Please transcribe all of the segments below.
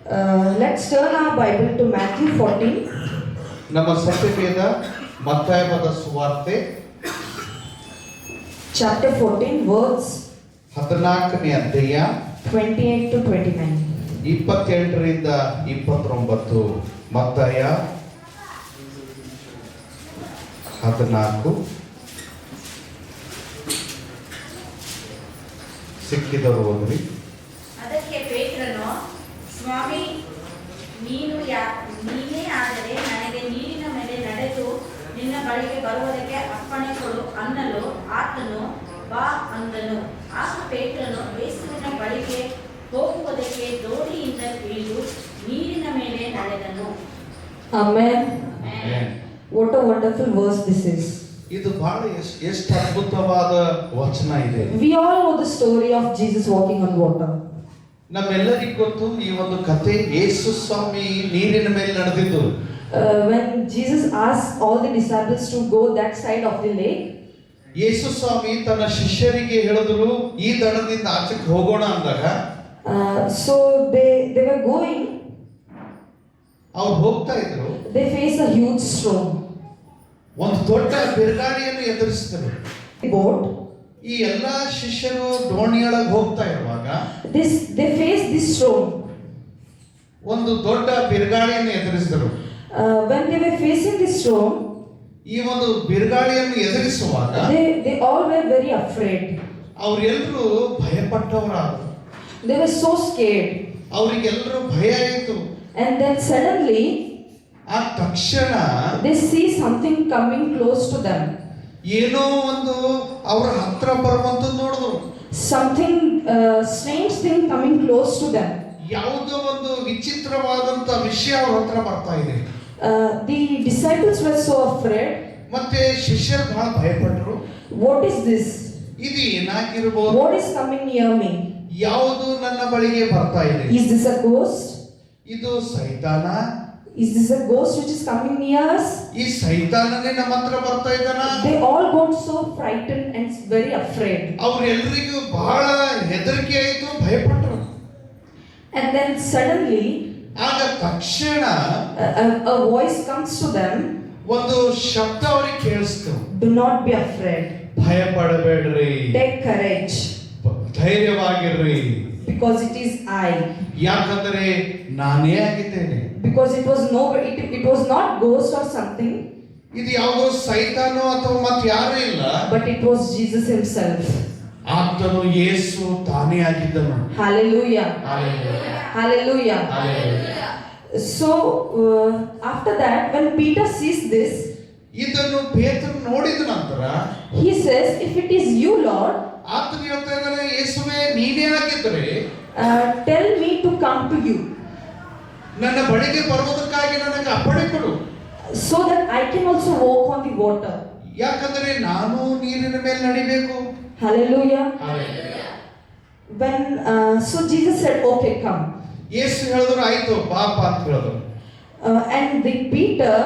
Let's turn our Bible to Matthew 14. ನಮ್ಮ ಸತ್ಯವೇದ ಮತ್ತಾಯ ಬರೆದ ಸುವಾರ್ತೆ Chapter 14, verse 14ನೇ ಅಧ್ಯಾಯ 28 to 29. 27ರಿಂದ 29. ಮತ್ತಾಯ 14 ಸಿಕ್ಕಿದವರು ಓದ್ರಿ. ಅದಕ್ಕೆ ಪೇತ್ರನು, ಸ್ವಾಮಿ, ನೀನೇ ಆದರೆ ನನಗೆ ನೀರಿನ ಮೇಲೆ ನಡೆದು ನಿನ್ನ ಬಳಿಗೆ ಬರುವುದಕ್ಕೆ ಅಪ್ಪಣೆ ಕೊಡು ಅನ್ನಲು ಆತನು ಬಾ ಅಂದನು. ಆಗ ಪೇತ್ರನು ಯೇಸುವಿನ ಬಳಿಗೆ ಹೋಗುವುದಕ್ಕೆ ದೋಣಿಯಿಂದ ಇಳಿದು ನೀರಿನ ಮೇಲೆ ನಡೆದನು. Amen. Amen. What a wonderful verse this is. ಇದು ಬಹಳ ಎಷ್ಟು ಅದ್ಭುತವಾದ ವಚನ ಇದೆ. We all know the story of Jesus walking on water. ನಮ್ಮೆಲ್ಲರಿಗೂ ಗೊತ್ತು ಈ ಒಂದು ಕಥೆ. ಯೇಸು ಸ್ವಾಮಿ ನೀರಿನ ಮೇಲೆ ನಡೆದಿದ್ದು. When Jesus asked all the disciples to go that side of the lake, ಯೇಸು ಸ್ವಾಮಿ ತನ್ನ ಶಿಷ್ಯರಿಗೆ ಹೇಳಿದ್ರು ಈ ದಡದಿಂದ ಆಚೆಗೆ ಹೋಗೋಣ ಅಂದಾಗ so they were going. ಅವ್ರು ಹೋಗ್ತಾ ಇದ್ರು. They faced a huge storm. ಒಂದು ದೊಡ್ಡ ಬಿರುಗಾಳಿಯನ್ನು ಎದುರಿಸಿದರು. Boat. ಈ ಎಲ್ಲಾ ಶಿಷ್ಯರು ದೋಣಿಯೊಳಗೆ ಹೋಗ್ತಾ ಇರುವಾಗ They faced this storm. ಒಂದು ದೊಡ್ಡ ಬಿರುಗಾಳಿಯನ್ನು ಎದುರಿಸಿದರು. When they were facing this storm, ಈ ಒಂದು ಬಿರುಗಾಳಿಯನ್ನು ಎದುರಿಸುವಾಗ they all were very afraid. ಅವರೆಲ್ಲರೂ ಭಯಪಟ್ಟವರಾದರು. They were so scared. ಅವರಿಗೆಲ್ಲರೂ ಭಯ ಆಯಿತು. And then suddenly ಆ ತಕ್ಷಣ they see something coming close to them. ಏನೋ ಒಂದು ಅವರ ಹತ್ರ ಬರುವಂತದ್ದು ನೋಡಿದ್ರು. Something strange thing coming close to them. ಯಾವುದೋ ಒಂದು ವಿಚಿತ್ರವಾದಂತ ವಿಷಯ ಅವ್ರ ಹತ್ರ ಬರ್ತಾ ಇದೆ. The disciples were so afraid. ಮತ್ತೆ ಶಿಷ್ಯರು ಬಹಳ ಭಯಪಟ್ಟರು. What is this? ಇದು ಏನಾಗಿರಬಹುದು? What is coming near me? ಯಾವುದು ನನ್ನ ಬಳಿಗೆ ಬರ್ತಾ ಇದೆ? Is this a ghost? ಇದು ಸೈತಾನ? Is this a ghost which is coming near us? ಈ ಸೈತಾನನೇ ನಮ್ಮ ಹತ್ರ ಬರ್ತಾ ಇದ್ದಾನ? They all got so frightened and very afraid. ಅವರೆಲ್ಲರಿಗೂ ಬಹಳ ಹೆದರಿಕೆ ಆಯಿತು, ಭಯಪಟ್ಟರು. And then suddenly ಆಗ ತಕ್ಷಣ a voice comes to them. ಒಂದು ಶಬ್ದ ಅವರಿಗೆ ಕೇಳಿಸ್ತು. Do not be afraid. ಭಯಪಡಬೇಡ್ರಿ. Take courage. ಧೈರ್ಯವಾಗಿರ್ರಿ. Because it is I. ಯಾಕಂದ್ರೆ ನಾನೇ ಆಗಿದ್ದೇನೆ. Because it was not ghost or something. ಇದು ಯಾವುದೋ ಸೈತಾನೋ ಅಥವಾ ಮತ್ತೆ ಯಾರು ಇಲ್ಲ. But it was Jesus himself. ಆತನು ಯೇಸು ತಾನೇ ಆಗಿದ್ದನು. Hallelujah. Hallelujah. Hallelujah. Hallelujah. So after that, when Peter sees this, ಇದನ್ನು ಪೇತ್ರನು ನೋಡಿದ ನಂತರ he says, if it is you, Lord, ಆತನು ಹೇಳ್ತಾ ಇದ್ದಾನೆ, ಯೇಸುವೇ ನೀನೇ ಆಗಿದ್ರೆ tell me to come to you, ನನ್ನ ಬಳಿಗೆ ಬರುವುದಕ್ಕಾಗಿ ನನಗೆ ಅಪ್ಪಣೆ ಕೊಡು. so that I can also walk on the water. ಯಾಕಂದ್ರೆ ನಾನು ನೀರಿನ ಮೇಲೆ ನಡಿಬೇಕು. Hallelujah. Hallelujah. When so Jesus said, okay, come. ಯೇಸು ಹೇಳಿದ್ರು ಆಯ್ತು ಪಾಪ ಅಂತ ಹೇಳಿದ್ರು. And the Peter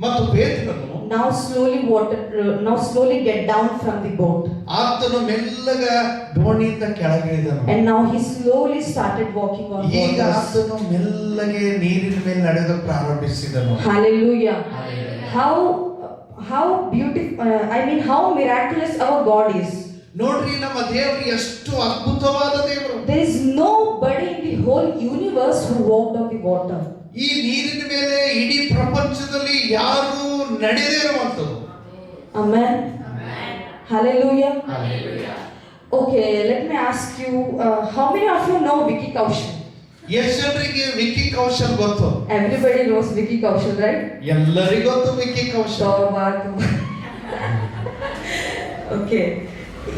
ಮತ್ತು ಪೇತ್ರನು now slowly get down from the boat. ಆತನು ಮೆಲ್ಲಗ ದೋಣಿಯಿಂದ ಕೆಳಗಿಳಿದನು. And now he slowly started walking on ಈಗ water. ಆತನು ಮೆಲ್ಲಗೆ ನೀರಿನ ಮೇಲೆ ನಡೆದು ಪ್ರಾರಂಭಿಸಿದನು. Hallelujah. How beautiful, how miraculous our God is. ನೋಡ್ರಿ, ನಮ್ಮ ದೇವರು ಎಷ್ಟು ಅದ್ಭುತವಾದ ದೇವರು. There is nobody in the whole universe who walked on the water. ಈ ನೀರಿನ ಮೇಲೆ ಇಡೀ ಪ್ರಪಂಚದಲ್ಲಿ ಯಾರು ನಡೆದೇ ಇರುವಂತದ್ದು. Amen. Hallelujah. Hallelujah. Okay, let me ask you, how many of you know Vicky Kaushal? ಎಷ್ಟು ಜನರಿಗೆ ವಿಕ್ಕಿ ಕೌಶಲ್ ಗೊತ್ತು? Everybody knows Vicky Kaushal, right? ಎಲ್ಲರಿಗೂ ಗೊತ್ತು Vicky Kaushal. Okay,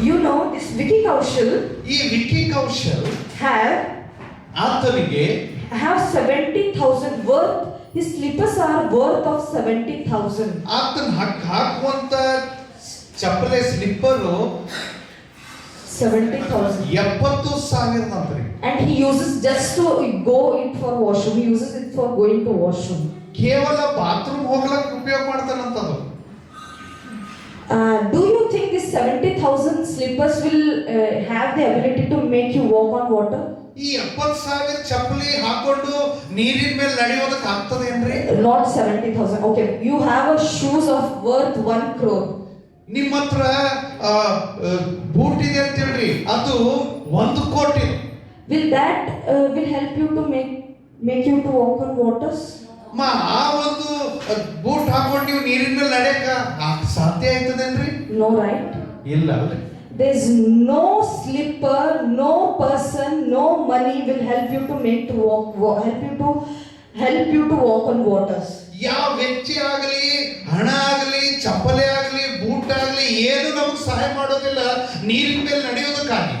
you know this Vicky Kaushal ಈ ವಿಕ್ಕಿ ಕೌಶಲ್ ಆತನಿಗೆ have 70,000 worth. His slippers are worth of 70,000. ಆತನ ಹಾಕುವಂತ ಚಪ್ಪಲೆ slipper 70,000. 70,000 ಅಂತ್ರಿ. And he uses just to go in for washroom. He uses it for going to washroom. ಕೇವಲ bathroom ಹೋಗ್ಲಕ್ಕೆ ಉಪಯೋಗ ಮಾಡ್ತಾನಂತದು. Do you think these 70,000 slippers will have the ability to make you walk on water? ಈ 70,000 ಚಪ್ಪಲಿ ಹಾಕೊಂಡು ನೀರಿನ ಮೇಲೆ ನಡೆಯೋದಕ್ಕೆ ಆಗ್ತದೇನ್ರಿ? Not 70,000. Okay, you have a shoes of worth 1 crore. ನಿಮ್ಮ ಹತ್ರ boot ಇದೆ ಅಂತ ಹೇಳ್ರಿ, ಅದು 1 ಕೋಟಿ. Will that will help you to make you to walk on waters? ಆ ಒಂದು ಬೂಟ್ ಹಾಕೊಂಡು ನೀವು ನೀರಿನ ಮೇಲೆ ನಡೆಯಕ ಸಾಧ್ಯ ಆಯ್ತದೇನ್ರಿ? No, right? ಇಲ್ಲ ಅಲ್ರಿ. There's no slipper, no person, no money will help you to help you to walk on waters. ಯಾವ ವ್ಯಕ್ತಿ ಆಗಲಿ, ಹಣ ಆಗಲಿ, ಚಪ್ಪಲಿ ಆಗಲಿ, ಬೂಟ್ ಆಗಲಿ ಏನು ನಮಗೆ ಸಹಾಯ ಮಾಡೋದಿಲ್ಲ ನೀರಿನ ಮೇಲೆ ನಡೆಯೋದಕ್ಕಾಗಿ.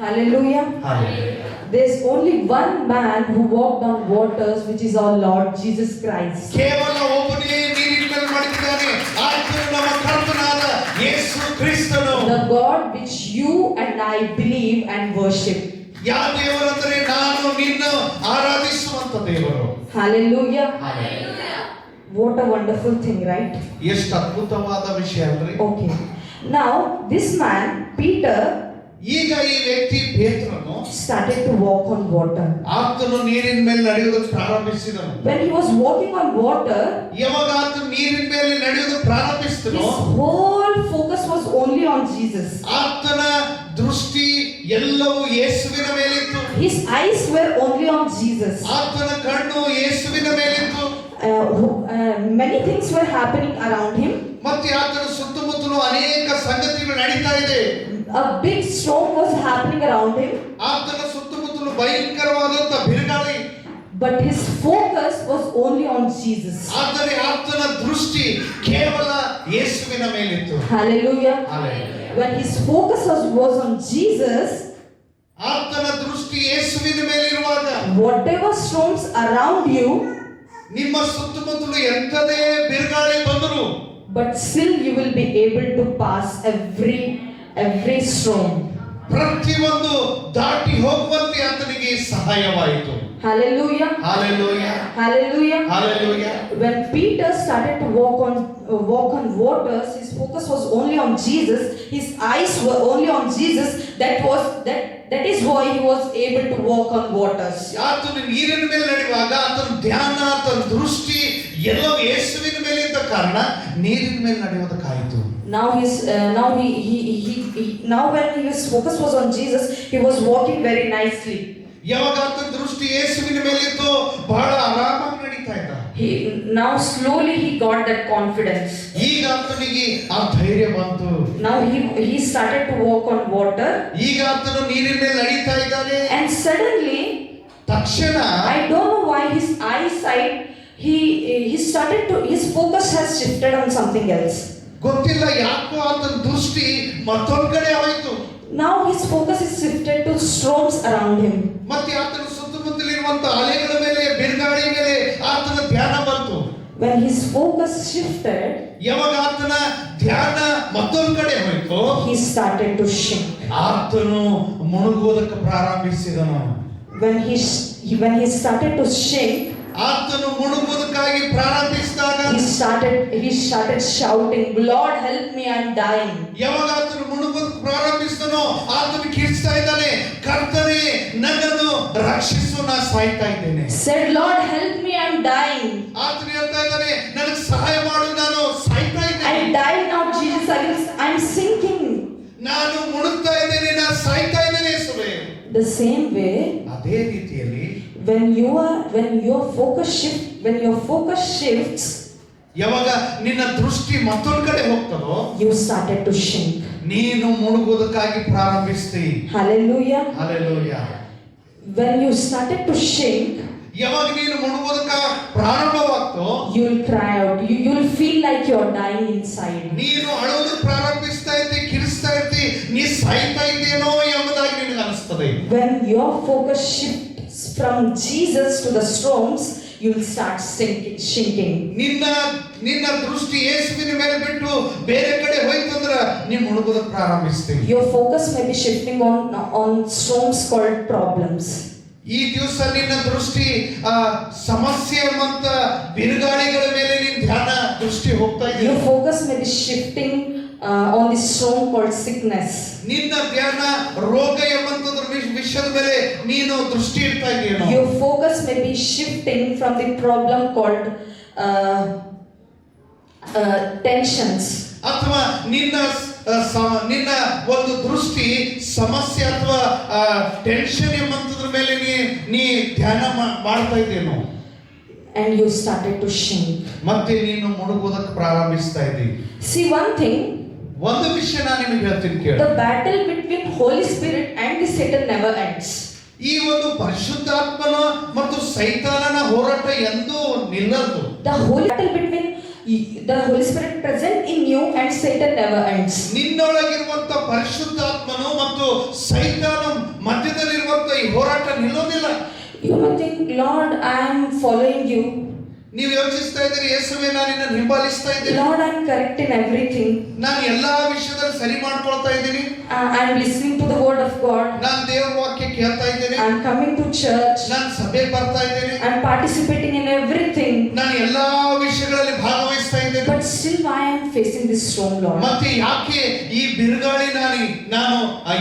Hallelujah. Hallelujah. There's only one man who walked on waters, which is our Lord Jesus Christ. ಕೇವಲ ಒಬ್ಬನೇ ನೀರಿನ ಮೇಲೆ ನಡೆದಿದ್ದಾನೆ, ಆತನು ನಮ್ಮ ಕರ್ತನಾದ ಯೇಸು ಕ್ರಿಸ್ತನು. The God which you and I believe and worship. ಯಾವ ದೇವರಂದ್ರೆ ನಾನು ನಿನ್ನ ಆರಾಧಿಸುವಂತ ದೇವರು. Hallelujah. Hallelujah. What a wonderful thing, right? ಎಷ್ಟು ಅದ್ಭುತವಾದ ವಿಷಯ ಅಲ್ರಿ. Okay. Now this man Peter ಈಗ ಈ ವ್ಯಕ್ತಿ ಪೇತ್ರನು started to walk on water. ಆತನು ನೀರಿನ ಮೇಲೆ ನಡೆಯೋದಕ್ಕೆ ಪ್ರಾರಂಭಿಸಿದನು. When he was walking on water, ಯಾವಾಗ ಆತನು ನೀರಿನ ಮೇಲೆ ನಡೆಯೋದಕ್ಕೆ ಪ್ರಾರಂಭಿಸಿದನು, his whole focus was only on Jesus. ಆತನ ದೃಷ್ಟಿ ಎಲ್ಲವೂ ಯೇಸುವಿನ ಮೇಲಿತ್ತು. His eyes were only on Jesus. ಆತನ ಕಣ್ಣು ಯೇಸುವಿನ ಮೇಲಿತ್ತು. Many things were happening around him. ಮತ್ತೆ ಆತನ ಸುತ್ತಮುತ್ತಲು ಅನೇಕ ಸಂಗತಿಗಳು ನಡೀತಾ ಇದೆ. A big storm was happening around him. ಆತನ ಸುತ್ತಮುತ್ತಲು ಭಯಂಕರವಾದಂತ ಬಿರುಗಾಳಿ. But his focus was only on Jesus. ಆದರೆ ಆತನ ದೃಷ್ಟಿ ಕೇವಲ ಯೇಸುವಿನ ಮೇಲಿತ್ತು. Hallelujah. Hallelujah. When his focus was on Jesus, ಆತನ ದೃಷ್ಟಿ ಯೇಸುವಿನ ಮೇಲಿರುವಾಗ whatever storms around you, ನಿಮ್ಮ ಸುತ್ತಮುತ್ತಲು ಎಂತದೇ ಬಿರುಗಾಳಿ ಬಂದರು, but still you will be able to pass every storm. ಪ್ರತಿಯೊಂದು ದಾಟಿ ಹೋಗುವಂತೆ ಆತನಿಗೆ ಸಹಾಯವಾಯಿತು. Hallelujah. Hallelujah. Hallelujah. Hallelujah. When Peter started to walk on waters, his focus was only on Jesus. His eyes were only on Jesus. That is why he was able to walk on waters. ಆತನು ನೀರಿನ ಮೇಲೆ ನಡೆಯುವಾಗ ಆತನ ಧ್ಯಾನ, ಆತನ ದೃಷ್ಟಿ ಎಲ್ಲವೂ ಯೇಸುವಿನ ಮೇಲೆ ಇದ್ದ ಕಾರಣ ನೀರಿನ ಮೇಲೆ ನಡೆಯೋದಕ್ಕಾಯಿತು. Now when his focus was on Jesus, he was walking very nicely. ಯಾವಾಗ ಆತನ ದೃಷ್ಟಿ ಯೇಸುವಿನ ಮೇಲೆ ಇತ್ತು, ಬಹಳ ಆರಾಮಾಗಿ ನಡೀತಾ ಇದ್ದ. Now slowly he got that confidence. ಈಗ ಆತನಿಗೆ ಆ ಧೈರ್ಯ ಬಂತು. Now he started to walk on water. ಈಗ ಆತನು ನೀರಿನ ಮೇಲೆ ನಡೀತಾ ಇದ್ದಾನೆ. And suddenly, ತಕ್ಷಣ I don't know why his eyesight, his focus has shifted on something else. ಗೊತ್ತಿಲ್ಲ ಯಾಕೋ ಆತನ ದೃಷ್ಟಿ ಮತ್ತೊಂದು ಕಡೆ ಹೋಯಿತು. Now his focus is shifted to storms around him. ಮತ್ತೆ ಆತನ ಸುತ್ತಮುತ್ತಲಿರುವಂತ ಅಲೆಗಳ ಮೇಲೆ, ಬಿರುಗಾಳಿ ಮೇಲೆ ಆತನ ಧ್ಯಾನ ಬಂತು. When his focus shifted, ಯಾವಾಗ ಆತನ ಧ್ಯಾನ ಮತ್ತೊಂದು ಕಡೆ ಹೋಯಿತು, he started to sink. ಆತನು ಮುಳುಗುವುದಕ್ಕೆ ಪ್ರಾರಂಭಿಸಿದನು. When he started to sink, ಆತನು ಮುಳುಗುವುದಕ್ಕಾಗಿ ಪ್ರಾರಂಭಿಸಿದಾಗ he started shouting, Lord help me, I'm dying. ಯಾವಾಗ ಆತನು ಮುಳುಗುವುದಕ್ಕೆ ಪ್ರಾರಂಭಿಸಿದನೋ ಆತನು ಕಿರ್ಚ್ತಾ ಇದ್ದಾನೆ, ಕರ್ತನೇ ನನ್ನನ್ನು ರಕ್ಷಿಸು, ನಾನು ಸಾಯ್ತಾ ಇದ್ದೇನೆ. Said, Lord help me, I'm dying. ಆತನು ಹೇಳ್ತಾ ಇದ್ದಾನೆ, ನನಗೆ ಸಹಾಯ ಮಾಡು, ನಾನು ಸಾಯ್ತಾ ಇದ್ದೇನೆ. I'm dying now, Jesus. I'm sinking. ನಾನು ಮುಳುಗ್ತಾ ಇದ್ದೇನೆ, ನಾನು ಸಾಯ್ತಾ ಇದ್ದೇನೆ ಯೇಸುವೇ. The same way, ಅದೇ ರೀತಿಯಲ್ಲಿ when your focus shifts, ಯಾವಾಗ ನಿನ್ನ ದೃಷ್ಟಿ ಮತ್ತೊಂದು ಕಡೆ ಹೋಗ್ತದೋ, you started to sink. ನೀನು ಮುಳುಗುವುದಕ್ಕಾಗಿ ಪ್ರಾರಂಭಿಸ್ತಿ. Hallelujah. Hallelujah. When you started to sink, ಯಾವಾಗ ನೀನು ಮುಳುಗುವುದಕ್ಕೆ ಪ್ರಾರಂಭವಾಗ್ತೋ, you will cry out. You will feel like you're dying inside. ನೀನು ಅಳೋದಕ್ಕೆ ಪ್ರಾರಂಭಿಸ್ತಾ ಇರ್ತಿ, ಕಿರಿಸ್ತಾ ಇರ್ತಿ, ನೀ ಸಾಯ್ತಾ ಇದ್ದೇನೋ ಎಂಬುದಾಗಿ ನಿನಗೆ ಅನಿಸ್ತದೆ. When your focus shifts from Jesus to the storms, you will start sinking. ನಿನ್ನ ದೃಷ್ಟಿ ಯೇಸುವಿನ ಮೇಲೆ ಬಿಟ್ಟು ಬೇರೆ ಕಡೆ ಹೋಯ್ತಂದ್ರ ನೀ ಮುಳುಗೋದಕ್ಕೆ ಪ್ರಾರಂಭಿಸ್ತೀವಿ. Your focus may be shifting on storms called problems. ಈ ದಿವಸ ನಿನ್ನ ದೃಷ್ಟಿ ಸಮಸ್ಯೆ ಮತ್ತು ಬಿರುಗಾಳಿಗಳ ಮೇಲೆ ನಿನ್ನ ಧ್ಯಾನ ದೃಷ್ಟಿ ಹೋಗ್ತಾ ಇದೆ. Your focus may be shifting on this stone called sickness. ನಿನ್ನ ಧ್ಯಾನ ರೋಗ ಎಂಬಂತದ್ರ ವಿಷಯದ ಮೇಲೆ ನೀನು ದೃಷ್ಟಿ ಇಡ್ತಾ ಇದೆಯೇನೋ. Your focus may be shifting from the problem called tensions. ಅಥವಾ ನಿನ್ನ ಒಂದು ದೃಷ್ಟಿ ಸಮಸ್ಯೆ ಅಥವಾ ಟೆನ್ಷನ್ ಎಂಬಂತದ್ರ ಮೇಲೆ ನೀ ಧ್ಯಾನ ಮಾಡ್ತಾ ಇದೆಯೇನೋ. And you started to shake. ಮತ್ತೆ ನೀನು ಮುಳುಗೋದಕ್ಕೆ ಪ್ರಾರಂಭಿಸ್ತಾ ಇದ್ದೀವಿ. See one thing. ಒಂದು ವಿಷಯ ನಾನು ನಿಮಗೆ ಹೇಳ್ತೀನಿ ಕೇಳಿ. The battle between Holy Spirit and the Satan never ends. ಈ ಒಂದು ಪರಿಶುದ್ಧಾತ್ಮನ ಮತ್ತು ಸೈತಾನನ ಹೋರಾಟ ಎಂದೂ ನಿಲ್ಲದು. The holy battle between the Holy Spirit present in you and Satan never ends. ನಿನ್ನೊಳಗಿರುವಂತ ಪರಿಶುದ್ಧಾತ್ಮನು ಮತ್ತು ಸೈತಾನ ಮಧ್ಯದಲ್ಲಿರುವಂತ ಈ ಹೋರಾಟ ನಿಲ್ಲೋದಿಲ್ಲ. You may think, Lord, I am following you. ನೀವು ಯೋಚಿಸ್ತಾ ಇದ್ದೀರಿ, ಯೇಸುವೇ ನಾನು ನಿನ್ನನ್ನು ಹಿಂಬಾಲಿಸ್ತಾ ಇದ್ದೀನಿ. Lord, I am correct in everything. ನಾನು ಎಲ್ಲಾ ವಿಷಯದಲ್ಲಿ ಸರಿ ಮಾಡ್ಕೊಳ್ತಾ ಇದ್ದೀನಿ. I am listening to the word of God. ನಾನು ದೇವರ ವಾಕ್ಯ ಕೇಳ್ತಾ ಇದ್ದೀನಿ. I am coming to church. ನಾನು ಸಭೆಗೆ ಬರ್ತಾ ಇದ್ದೀನಿ. I am participating in everything. ನಾನು ಎಲ್ಲಾ ವಿಷಯಗಳಲ್ಲಿ ಭಾಗವಹಿಸ್ತಾ ಇದ್ದೀನಿ. But still I am facing this storm, Lord. ಮತ್ತೆ ಯಾಕೆ ಈ ಬಿರುಗಾಳಿ ನಾನು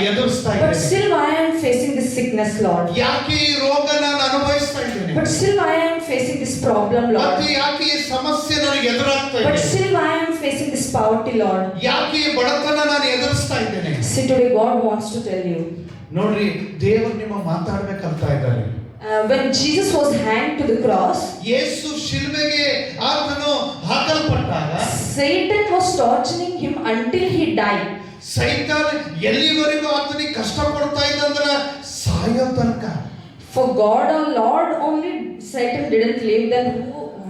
ಎದುರಿಸ್ತಾ But ಇದ್ದೀನಿ? still I am facing this sickness, Lord. ಯಾಕೆ ಈ ರೋಗ ನಾನು ಅನುಭವಿಸ್ತಾ ಇದ್ದೀನಿ? But still I am facing this problem, Lord. ಮತ್ತೆ ಯಾಕೆ ಈ ಸಮಸ್ಯೆ ನನಗೆ ಎದುರಾಗ್ತಾ But ಇದೆ? still I am facing this poverty, Lord. ಯಾಕೆ ಈ ಬಡತನ ನಾನು ಎದುರಿಸ್ತಾ ಇದ್ದೇನೆ? See, today God wants to tell you. ನೋಡ್ರಿ, ದೇವರು ನಿಮ್ಮ ಮಾತಾಡ್ಬೇಕಂತ ಇದ್ದಾರೆ. When Jesus was hanged to the cross, ಯೇಸು ಶಿಲುಬೆಗೆ ಆತನು ಹಾಕಲ್ಪಟ್ಟಾಗ Satan was torturing him until he died. ಸೈತಾನ ಎಲ್ಲಿವರೆಗೂ ಆತನಿಗೆ ಕಷ್ಟ ಕೊಡ್ತಾ ಇದ್ದಂದ್ರ ಸಾಯೋ ತನಕ. For God our Lord only Satan didn't leave, then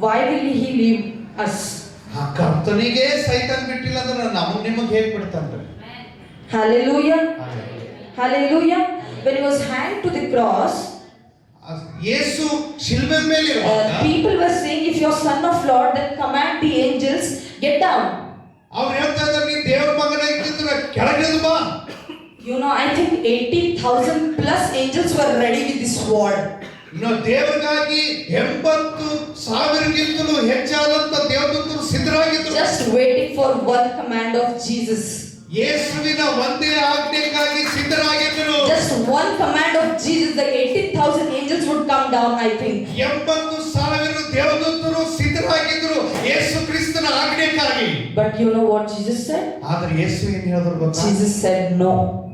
why will he leave us? ಆ ಕರ್ತನಿಗೆ ಸೈತಾನ್ ಬಿಟ್ಟಿಲ್ಲ ಅಂದ್ರೆ ನಿಮಗೆ ಹೇಗೆ ಬಿಡ್ತಾನ್ರಿ? Hallelujah. Hallelujah. When he was hanged to the cross, ಯೇಸು ಶಿಲುಬೆ ಮೇಲೆ ಇರುವಾಗ people were saying, if you're son of Lord, then command the angels, get down. ಅವ್ರು ಹೇಳ್ತಾ ಇದ್ದಾರೆ, ನೀ ದೇವರ ಮಗನ ಇದ್ದಿದ್ರೆ ಕೆಳಗಿಳಿದು ಬಾ. You know, I think 80,000 plus angels were ready with this sword. ದೇವರಿಗಾಗಿ 80,000ಗಿಂತಲೂ ಹೆಚ್ಚಾದಂತ ದೇವದೂತರು ಸಿದ್ಧರಾಗಿದ್ದರು. Just waiting for one command of Jesus. ಯೇಸುವಿನ ಒಂದೇ ಆಜ್ಞೆಗಾಗಿ ಸಿದ್ಧರಾಗಿದ್ದರು. Just one command of Jesus, the 80,000 angels would come down, I think. 80,000 ದೇವದೂತರು ಸಿದ್ಧರಾಗಿದ್ದರು ಯೇಸು ಕ್ರಿಸ್ತನ ಆಜ್ಞೆಗಾಗಿ. But you know what Jesus said? ಆದರೆ ಯೇಸು ಏನು ಹೇಳಿದ್ರು ಗೊತ್ತಾ? Jesus said no.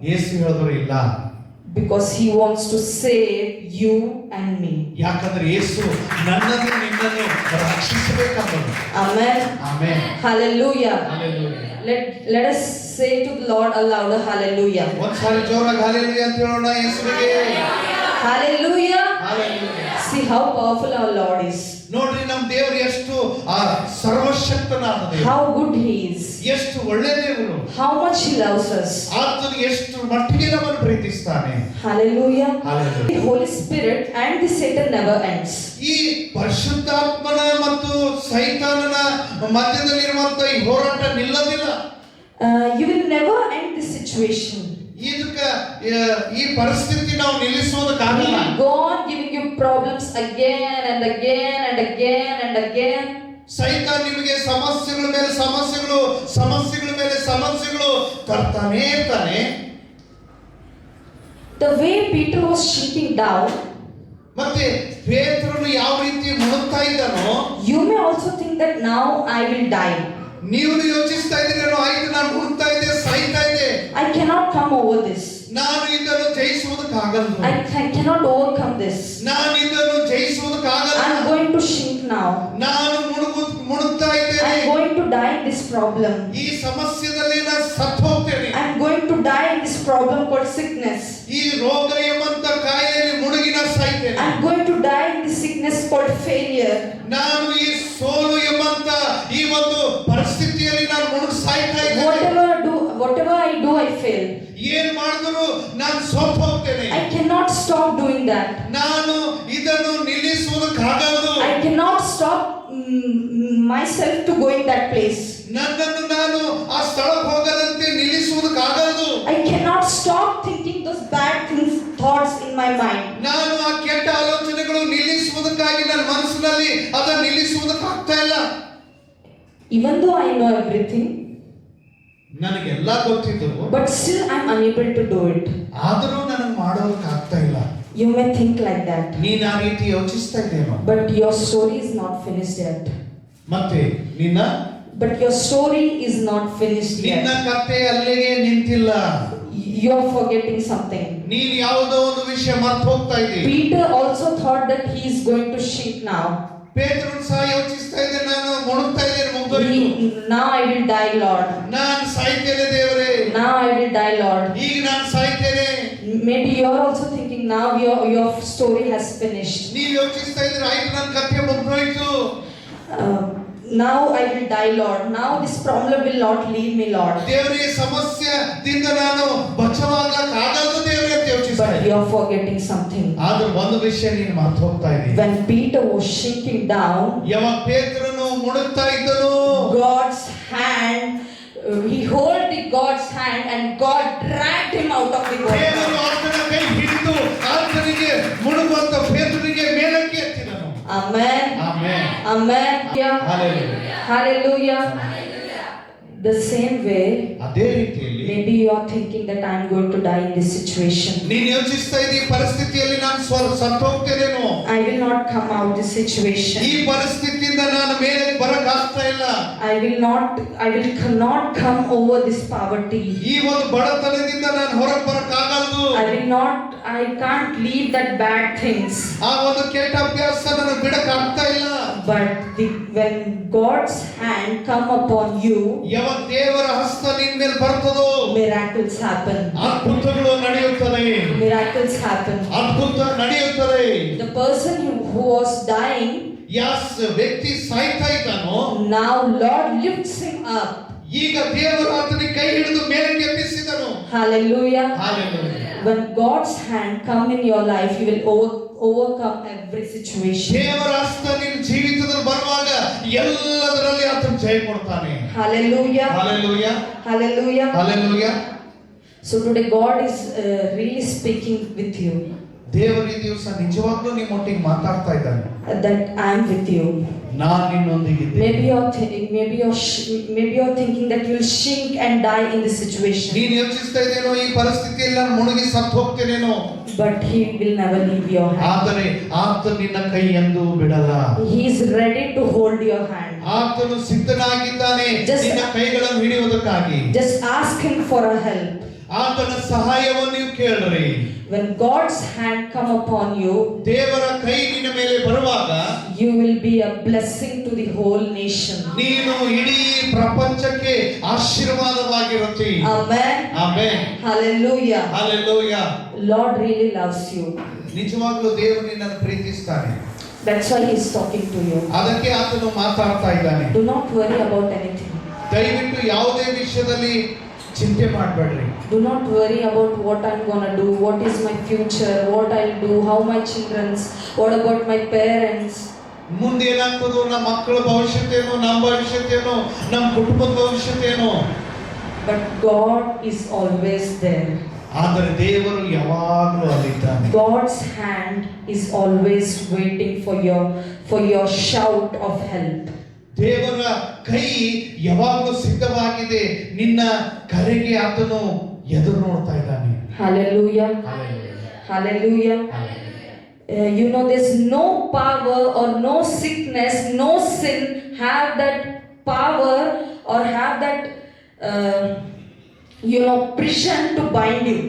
ಯೇಸು ಹೇಳಿದ್ರು ಇಲ್ಲ. Because he wants to save you and me. ಯಾಕಂದ್ರೆ ಯೇಸು ನನ್ನನ್ನು ನಿನ್ನನ್ನು ರಕ್ಷಿಸಬೇಕಂತಂದ್ರು. Amen. Amen. Hallelujah. Hallelujah. Let us say to the Lord aloud, hallelujah. ಒಂದ್ಸಾರಿ ಜೋರಾಗಿ ಹಲ್ಲೆಲೂಯಾ ಅಂತ ಹೇಳೋಣ ಯೇಸುವಿಗೆ. Hallelujah. Hallelujah. See how powerful our Lord is. ನೋಡ್ರಿ, ನಮ್ಮ ದೇವರು ಎಷ್ಟು ಸರ್ವಶಕ್ತನಾದ ದೇವರು. How good he is. ಎಷ್ಟು ಒಳ್ಳೆ ದೇವರು. How much he loves us. ಆತನು ಎಷ್ಟು ಮಟ್ಟಿಗೆ ನಮ್ಮನ್ನು ಪ್ರೀತಿಸ್ತಾನೆ. Hallelujah. Hallelujah. The Holy Spirit and the Satan never ends. ಈ ಪರಿಶುದ್ಧಾತ್ಮನ ಮತ್ತು ಸೈತಾನನ ಮಧ್ಯದಲ್ಲಿರುವಂತ ಈ ಹೋರಾಟ ನಿಲ್ಲೋದಿಲ್ಲ. You will never end this situation. ಈ ಪರಿಸ್ಥಿತಿ ನಾವು ನಿಲ್ಲಿಸೋದಕ್ಕಾಗಲ್ಲ. He will go on giving you problems again and again and again and again. ಸೈತಾನ್ ನಿಮಗೆ ಸಮಸ್ಯೆಗಳ ಮೇಲೆ ಸಮಸ್ಯೆಗಳು ತರ್ತಾನೆ ಇರ್ತಾನೆ. The way Peter was shrinking down, ಮತ್ತೆ ಪೇತ್ರನು ಯಾವ ರೀತಿ ಮುಳುಗ್ತಾ ಇದ್ದಾನೋ, you may also think that now I will die. ನೀವು ಯೋಚಿಸ್ತಾ ಇದ್ದೀರೇನೋ, ಆಯ್ತು ನಾನು ಮುಳುಗ್ತಾ ಇದ್ದೆ, ಸಾಯ್ತಾ ಇದ್ದೆ, I cannot come over this. ನಾನು ಇದನ್ನು ಜಯಿಸುವುದಕ್ಕಾಗಲ್ಲ. I cannot overcome this. ನಾನು ಇದನ್ನು ಜಯಿಸುವುದಕ್ಕಾಗಲ್ಲ. I am going to shrink now. ನಾನು ಮುಳುಗ್ತಾ ಇದ್ದೇನೆ. I am going to die in this problem. ಈ ಸಮಸ್ಯೆದಲ್ಲಿ ನಾನು ಸತ್ತು ಹೋಗ್ತೇನೆ. I am going to die in this problem called sickness. ಈ ರೋಗ ಎಂಬಂತ ಕಾಯಿಲೆಯಲ್ಲಿ ಮುಳುಗಿ ನಾನು ಸಾಯ್ತೇನೆ. I am going to die in this sickness called failure. ನಾನು ಈ ಸೋಲು ಎಂಬಂತ ಈ ಒಂದು ಪರಿಸ್ಥಿತಿಯಲ್ಲಿ ನಾನು ಮುಳುಗಿ ಸಾಯ್ತಾ ಇದ್ದೇನೆ. Whatever I do, I fail. ಏನ್ ಮಾಡಿದ್ರು ನಾನು ಸೋತು ಹೋಗ್ತೇನೆ. I cannot stop doing that. ನಾನು ಇದನ್ನು ನಿಲ್ಲಿಸುವುದಕ್ಕಾಗದು. I cannot stop myself to go in that place. ನನ್ನನ್ನು ನಾನು ಆ ಸ್ಥಳಕ್ಕೆ ಹೋಗದಂತೆ ನಿಲ್ಲಿಸುವುದಕ್ಕಾಗದು. I cannot stop thinking those bad thoughts in my mind. ನಾನು ಆ ಕೆಟ್ಟ ಆಲೋಚನೆಗಳು ನಿಲ್ಲಿಸುವುದಕ್ಕಾಗಿ ನನ್ನ ಮನಸ್ಸಿನಲ್ಲಿ ಅದನ್ನು ನಿಲ್ಲಿಸುವುದಕ್ಕಾಗ್ತಾ ಇಲ್ಲ. Even though I know everything, ನನಗೆಲ್ಲ ಗೊತ್ತಿದ್ರು, but still I'm unable to do it. ಆದರೂ ನನಗೆ ಮಾಡೋದಕ್ಕೆ ಆಗ್ತಾ ಇಲ್ಲ. You may think like that, ನೀನ್ ಆ ರೀತಿ ಯೋಚಿಸ್ತಾ ಇದ್ದೇನೋ. but your story is not finished yet. ಮತ್ತೆ But your story is not finished ನಿನ್ನ yet. ಕಥೆ ಅಲ್ಲಿಗೆ ನಿಂತಿಲ್ಲ. You are forgetting something. ನೀನ್ ಯಾವುದೋ ಒಂದು ವಿಷಯ ಮರ್ತು ಹೋಗ್ತಾ ಇದ್ದೀ. Peter also thought that he is going to sink now. ಪೇತ್ರನು ಸಹ ಯೋಚಿಸ್ತಾ ಇದ್ದೆ, ನಾನು ಮುಳುಗ್ತಾ ಇದ್ದೇನೆ, ಮುಗ್ದೋಯ್ತು. Now I will die, Lord. ನಾನು ಸಾಯ್ತೇನೆ ದೇವರೇ. Now I will die, Lord. ಈಗ ನಾನು ಸಾಯ್ತೇನೆ. Maybe you are also thinking now your story has finished. ನೀವ್ ಯೋಚಿಸ್ತಾ ಇದ್ರೆ ಆಯ್ತು, ನನ್ನ ಕಥೆ ಮುಗ್ದೋಯ್ತು. Now I will die, Lord. Now this problem will not leave me, Lord. ದೇವರೇ, ಸಮಸ್ಯೆದಿಂದ ನಾನು ಬಚಾವಾಗ್ಲಕ್ಕೆ ಆಗಲ್ಲ ದೇವರೇ ಅಂತ ಯೋಚಿಸ್ತಾ But ಇದ್ದೆ. you are forgetting something. ಆದ್ರೆ ಒಂದು ವಿಷಯ ನೀನು ಮರ್ತು ಹೋಗ್ತಾ ಇದ್ದೀಯ. When Peter was sinking down, ಯಾವಾಗ ಪೇತ್ರನು ಮುಳುಗ್ತಾ ಇದ್ದನು, God's hand, he held the God's hand and God dragged him out of the water. ದೇವರು ಆತನ ಕೈ ಹಿಡಿದು ಆತನಿಗೆ ಮುಳುಗುವಂತ ಪೇತ್ರನಿಗೆ ಮೇಲಕ್ಕೆ ಎತ್ತಿದನು. Amen. Amen. Amen. Hallelujah. Hallelujah. The same way, ಅದೇ ರೀತಿಯಲ್ಲಿ maybe you are thinking that I am going to die in this situation. ನೀನು ಯೋಚಿಸ್ತಾ ಇದ್ದೀ, ಪರಿಸ್ಥಿತಿಯಲ್ಲಿ ನಾನು ಸತ್ತು ಹೋಗ್ತೇನೇನೋ, I will not come out this situation. ಈ ಪರಿಸ್ಥಿತಿಯಿಂದ ನಾನು ಮೇಲೆ ಬರಕ್ ಆಗ್ತಾ ಇಲ್ಲ, I will not come over this poverty. ಈ ಒಂದು ಬಡತನದಿಂದ ನಾನು ಹೊರಗೆ ಬರಕ್ ಆಗಲ್ದು, I can't leave that bad things. ಆ ಒಂದು ಕೆಟ್ಟ ಅಭ್ಯಾಸ ನನಗೆ ಬಿಡಕ್ ಆಗ್ತಾ ಇಲ್ಲ. But when God's hand come upon you, ಯಾವಾಗ ದೇವರ ಹಸ್ತ ನಿನ್ನ ಮೇಲೆ ಬರ್ತದೋ, miracles happen. ಅದ್ಭುತಗಳು ನಡೆಯುತ್ತದೆ. Miracles happen. ಅದ್ಭುತ ನಡೆಯುತ್ತದೆ. The person who was dying, ವ್ಯಕ್ತಿ ಸಾಯ್ತಾ ಇದ್ದಾನೋ, now Lord lifts him up. ಈಗ ದೇವರು ಆತನಿಗೆ ಕೈ ಹಿಡಿದು ಮೇಲಕ್ಕೆ ಎಬ್ಬಿಸಿದನು. Hallelujah. Hallelujah. When God's hand come in your life, you will overcome every situation. ದೇವರ ಹಸ್ತ ನಿನ್ನ ಜೀವಿತದಲ್ಲಿ ಬರುವಾಗ ಎಲ್ಲದರಲ್ಲಿ ಆತನು ಜಯ ಕೊಡ್ತಾನೆ. Hallelujah. Hallelujah. Hallelujah. Hallelujah. So today God is really speaking with you. ದೇವರು ಈ ದಿವಸ ನಿಜವಾಗ್ಲೂ ನಿಮ್ಮೊಟ್ಟಿಗೆ ಮಾತಾಡ್ತಾ ಇದ್ದಾನೆ. That I am with you. ನಾನು ನಿನ್ನೊಂದಿಗಿದ್ದೇನೆ. Maybe you're thinking that you'll sink and die in this situation. ನೀನು ಯೋಚಿಸ್ತಾ ಇದ್ದೇನೋ, ಈ ಪರಿಸ್ಥಿತಿಯಲ್ಲಿ ನಾನು ಮುಳುಗಿ ಸತ್ತು ಹೋಗ್ತೇನೇನೋ. But He will never leave your hand. ಆದರೆ ಆತ ನಿನ್ನ ಕೈ ಎಂದು ಬಿಡಲ್ಲ. He is ready to hold your hand. ಆತನು ಸಿದ್ಧನಾಗಿದ್ದಾನೆ ನಿನ್ನ ಕೈಗಳನ್ನು ಹಿಡಿಯುವುದಕ್ಕಾಗಿ. Just ask Him for a help. ಆತನ ಸಹಾಯವನ್ನು ನೀವು ಕೇಳ್ರಿ. When God's hand come upon you, ದೇವರ ಕೈ ನಿನ್ನ ಮೇಲೆ ಬರುವಾಗ, you will be a blessing to the whole nation. ನೀನು ಇಡೀ ಪ್ರಪಂಚಕ್ಕೆ ಆಶೀರ್ವಾದವಾಗಿರುತ್ತಿ. Amen. Amen. Hallelujah. Hallelujah. Lord really loves you. ನಿಜವಾಗ್ಲೂ ದೇವರು ನಿನ್ನನ್ನು ಪ್ರೀತಿಸ್ತಾನೆ. That's why He is talking to you. ಅದಕ್ಕೆ ಆತನು ಮಾತಾಡ್ತಾ ಇದ್ದಾನೆ. Do not worry about anything. ದಯವಿಟ್ಟು ಯಾವುದೇ ವಿಷಯದಲ್ಲಿ ಚಿಂತೆ ಮಾಡಬೇಡ್ರಿ. Do not worry about what I'm gonna do, what is my future, what I'll do, how my children's, what about my parents. ಮುಂದೆ ಏನಾಗ್ತದೋ, ನಮ್ಮ ಮಕ್ಕಳ ಭವಿಷ್ಯತ್ತೇನೋ, ನಮ್ಮ ಭವಿಷ್ಯತ್ತೇನೋ, ನಮ್ಮ ಕುಟುಂಬದ ಭವಿಷ್ಯತ್ತೇನೋ. But God is always there. ಆದರೆ ದೇವರು ಯಾವಾಗಲೂ ಅಲ್ಲಿದ್ದಾನೆ. God's hand is always waiting for your shout of help. ದೇವರ ಕೈ ಯಾವಾಗಲೂ ಸಿದ್ಧವಾಗಿದೆ, ನಿನ್ನ ಕರೆಗೆ ಆತನು ಎದುರು ನೋಡ್ತಾ ಇದ್ದಾನೆ. Hallelujah. Hallelujah. You know, there's no power or no sickness, no sin have that power or have that prison to bind you.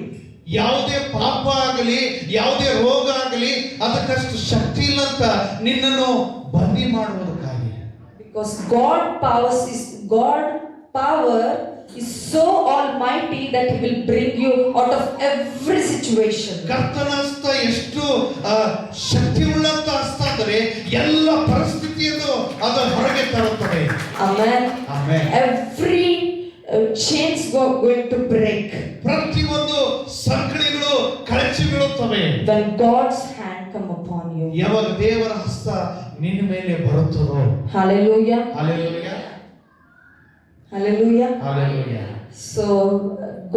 ಯಾವುದೇ ಪಾಪ ಆಗಲಿ, ಯಾವುದೇ ರೋಗ ಆಗಲಿ, ಅದಕ್ಕಷ್ಟು ಶಕ್ತಿ ಇಲ್ಲ ಅಂತ ನಿನ್ನನ್ನು ಬಂದಿ ಮಾಡುವುದಕ್ಕಾಗಿ. Because God power is so almighty that He will bring you out of every situation. ಕರ್ತನ ಹಸ್ತ ಎಷ್ಟು ಶಕ್ತಿಯುಳ್ಳಂತ ಹಸ್ತ ಅಂದರೆ ಎಲ್ಲ ಪರಿಸ್ಥಿತಿಯನ್ನು ಅದು ಹೊರಗೆ ತರುತ್ತದೆ. Amen. Amen. Every chains going to break. ಪ್ರತಿಯೊಂದು ಸಂಕಟಗಳು ಕಳಚಿ ಬೀಳುತ್ತವೆ. When God's hand come upon you. ಯಾವಾಗ ದೇವರ ಹಸ್ತ ನಿನ್ನ ಮೇಲೆ ಬರುತ್ತದೋ. Hallelujah. Hallelujah. Hallelujah. Hallelujah. So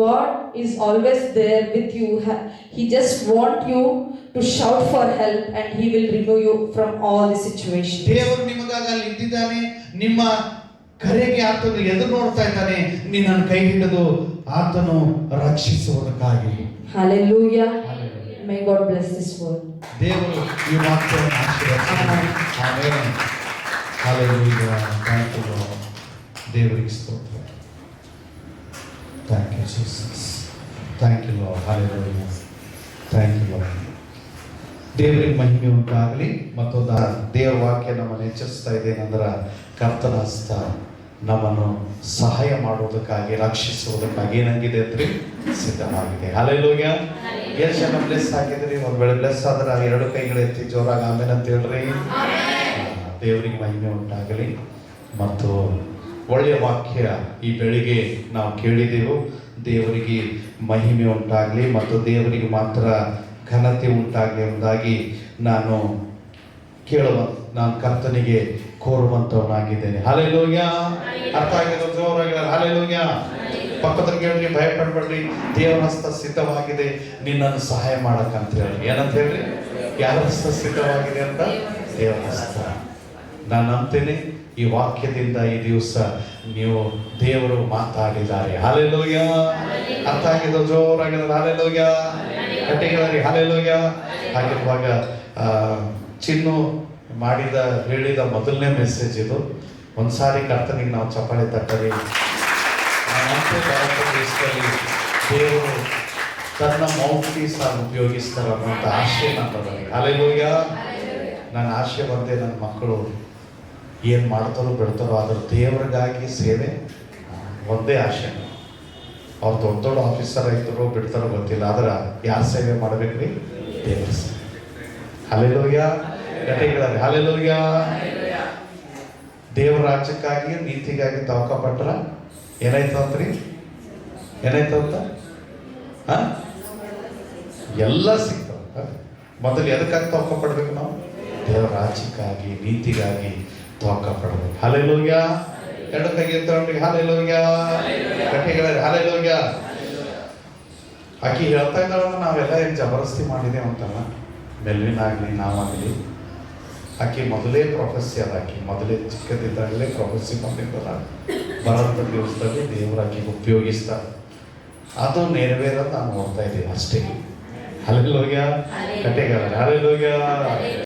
God is always there with you. He just want you to shout for help and He will remove you from all the situations. ದೇವರು ನಿಮಗಾಗಿ ಅಲ್ಲಿ ಇದ್ದಾನೆ. ನಿಮ್ಮ ಕರೆಗೆ ಆತನು ಎದುರು ನೋಡ್ತಾ ಇದ್ದಾನೆ, ನಿನ್ನನ್ನು ಕೈ ಹಿಡಿದು ಆತನು ರಕ್ಷಿಸುವುದಕ್ಕಾಗಿ. Hallelujah. May God bless this word. ದೇವರು ಈ ವಾಕ್ಯವನ್ನು ಆಶೀರ್ವದಿಸಲಿ. Amen. Hallelujah. Thank you Lord. ದೇವರಿಗೆ ಸ್ತೋತ್ರ. Thank you Jesus. Thank you Lord. Hallelujah. Thank you Lord. ದೇವರಿಗೆ ಮಹಿಮೆ ಉಂಟಾಗಲಿ. ಮತ್ತೊಂದು ದೇವರ ವಾಕ್ಯ ನಮ್ಮನ್ನು ಎಚ್ಚರಿಸ್ತಾ ಇದೇನೆಂದ್ರೆ, ಕರ್ತನ ಹಸ್ತ ನಮ್ಮನ್ನು ಸಹಾಯ ಮಾಡುವುದಕ್ಕಾಗಿ, ರಕ್ಷಿಸುವುದಕ್ಕಾಗಿ ಏನಾಗಿದೆ ಅಂದ್ರೆ ಸಿದ್ಧವಾಗಿದೆ. ಹಲ್ಲೆಲೂಯಾ. ಎಷ್ಟು ಜನ ಬ್ಲೆಸ್ ಆಗಿದ್ರಿ? ಒಂದು ವೇಳೆ ಬ್ಲೆಸ್ ಆದ್ರೆ ಎರಡು ಕೈಗಳು ಎತ್ತಿ ಜೋರಾಗಿ ಆಮೇಲೆ ಅಂತ ಹೇಳ್ರಿ. ದೇವರಿಗೆ ಮಹಿಮೆ ಉಂಟಾಗಲಿ. ಮತ್ತು ಒಳ್ಳೆಯ ವಾಕ್ಯ ಈ ಬೆಳಿಗ್ಗೆ ನಾವು ಕೇಳಿದೆವು. ದೇವರಿಗೆ ಮಹಿಮೆ ಉಂಟಾಗಲಿ ಮತ್ತು ದೇವರಿಗೆ ಮಾತ್ರ ಘನತೆ ಉಂಟಾಗಲಿ ಎಂಬುದಾಗಿ ನಾನು ಕರ್ತನಿಗೆ ಕೋರುವಂತವನಾಗಿದ್ದೇನೆ. ಹಲ್ಲೆಲೂಯಾ. ಅರ್ಥ ಆಗಿರೋ ಜೋರಾಗಿ ಹಲ್ಲೆಲೂಯಾ. ಪಕ್ಕದಲ್ಲಿ ಹೇಳ್ರಿ, ಭಯ ಪಡ್ಬೇಡ್ರಿ, ದೇವರ ಹಸ್ತ ಸಿದ್ಧವಾಗಿದೆ ನಿನ್ನನ್ನು ಸಹಾಯ ಮಾಡಕ್ಕಂತ ಹೇಳಿ. ಏನಂತ ಹೇಳ್ರಿ? ಯಾರ ಹಸ್ತ ಸಿದ್ಧವಾಗಿದೆ ಅಂತ? ದೇವರ ಹಸ್ತ. ನಾನು ನಂಬ್ತೇನೆ ಈ ವಾಕ್ಯದಿಂದ ಈ ದಿವಸ ನೀವು ದೇವರು ಮಾತಾಡಿದ್ದಾರೆ. ಹಲ್ಲೆಲೂಯಾ. ಅರ್ಥ ಆಗಿದ್ದು ಜೋರಾಗಿರೋ ಹಲ್ಲೆಲೂಯಾ. ಗಟ್ಟಿಗಳರಿ ಹಲ್ಲೆಲೂಯಾ. ಹಾಗಿರುವಾಗ ಚಿನ್ನು ಹೇಳಿದ ಮೊದಲನೇ ಮೆಸೇಜ್ ಇದು. ಒಂದ್ಸಾರಿ ಕರ್ತನಿಗೆ ನಾವು ಚಪ್ಪಾಳೆ ತಟ್ಟರಿ. ದೇವರು ತನ್ನ ಮೌಖೀಸ್ ಉಪಯೋಗಿಸ್ತಾರೆ ಅನ್ನೋಂಥ ಆಶೆ ನನ್ನದಲ್ಲಿ. ಹಲ್ಲೆಲೂಯಾ. ನನ್ನ ಆಶೆ ಬಂದೆ, ನನ್ನ ಮಕ್ಕಳು ಏನು ಮಾಡ್ತಾರೋ ಬಿಡ್ತಾರೋ ಅದ್ರ ದೇವರಿಗಾಗಿ ಸೇವೆ ಒಂದೇ ಆಶೆ. ಅವ್ರು ದೊಡ್ಡ ದೊಡ್ಡ ಆಫೀಸರ್ ಆಯ್ತಾರೋ ಬಿಡ್ತಾರೋ ಗೊತ್ತಿಲ್ಲ, ಆದ್ರೆ ಯಾರು ಸೇವೆ ಮಾಡ್ಬೇಕ್ರಿ? ದೇವರ ಸೇವೆ. ಹಲ್ಲೆಲೂಯಾ. ಗಟ್ಟಿಗಳರಿ ಹಲ್ಲೆಲೂಯಾ. ದೇವರ ರಾಜ್ಯಕ್ಕಾಗಿ ನೀತಿಗಾಗಿ ತವಕ ಪಟ್ರ ಏನಾಯ್ತು ಅಂತ್ರಿ? ಏನಾಯ್ತು ಅಂತ? ಎಲ್ಲ ಸಿಗ್ತಾವ. ಮೊದಲು ಎದಕ್ಕಾಗಿ ತವಕ ಪಡ್ಬೇಕು? ನಾವು ದೇವರ ರಾಜ್ಯಕ್ಕಾಗಿ ನೀತಿಗಾಗಿ ತವಕ ಪಡ್ಬೇಕು. ಹಲ್ಲೆಲೂಯಾ. ಎರಡು ಕೈ ಎತ್ತೊಂಡ್ರಿ ಹಲ್ಲೆಲೂಯಾ. ಗಟ್ಟಿಗಳರಿ ಹಲ್ಲೆಲೂಯಾ. ಆಕಿ ಹೇಳ್ತಾ ಇದ್ದಾಳ, ನಾವೆಲ್ಲ ಏನು ಜಬರ್ದಸ್ತಿ ಮಾಡಿದೇವೆ ಅಂತಲ್ಲ. ಮೆಲ್ವಿನಾಗಲಿ ನಾವಾಗಲಿ ಆಕೆ ಮೊದಲೇ ಪ್ರೊಫೆಸಿ ಅದ. ಆಕೆ ಮೊದಲೇ ಚಿಕ್ಕದಿದ್ದಾಗಲೇ ಪ್ರೊಫೆಸಿ ಬಂದಿದ್ದಲ್ಲ. ಬರೋಂಥ ದಿವಸದಲ್ಲಿ ದೇವರು ಆಕೆಗೆ ಉಪಯೋಗಿಸ್ತಾರೆ. ಅದು ನೆರವೇರೋದು ನಾನು ನೋಡ್ತಾ ಇದ್ದೀನಿ ಅಷ್ಟೇ. ಹಲ್ಲೆಲೂಯಾ. ಕಟ್ಟೆಗಾರ ಹಲ್ಲೆಲೂಯಾ.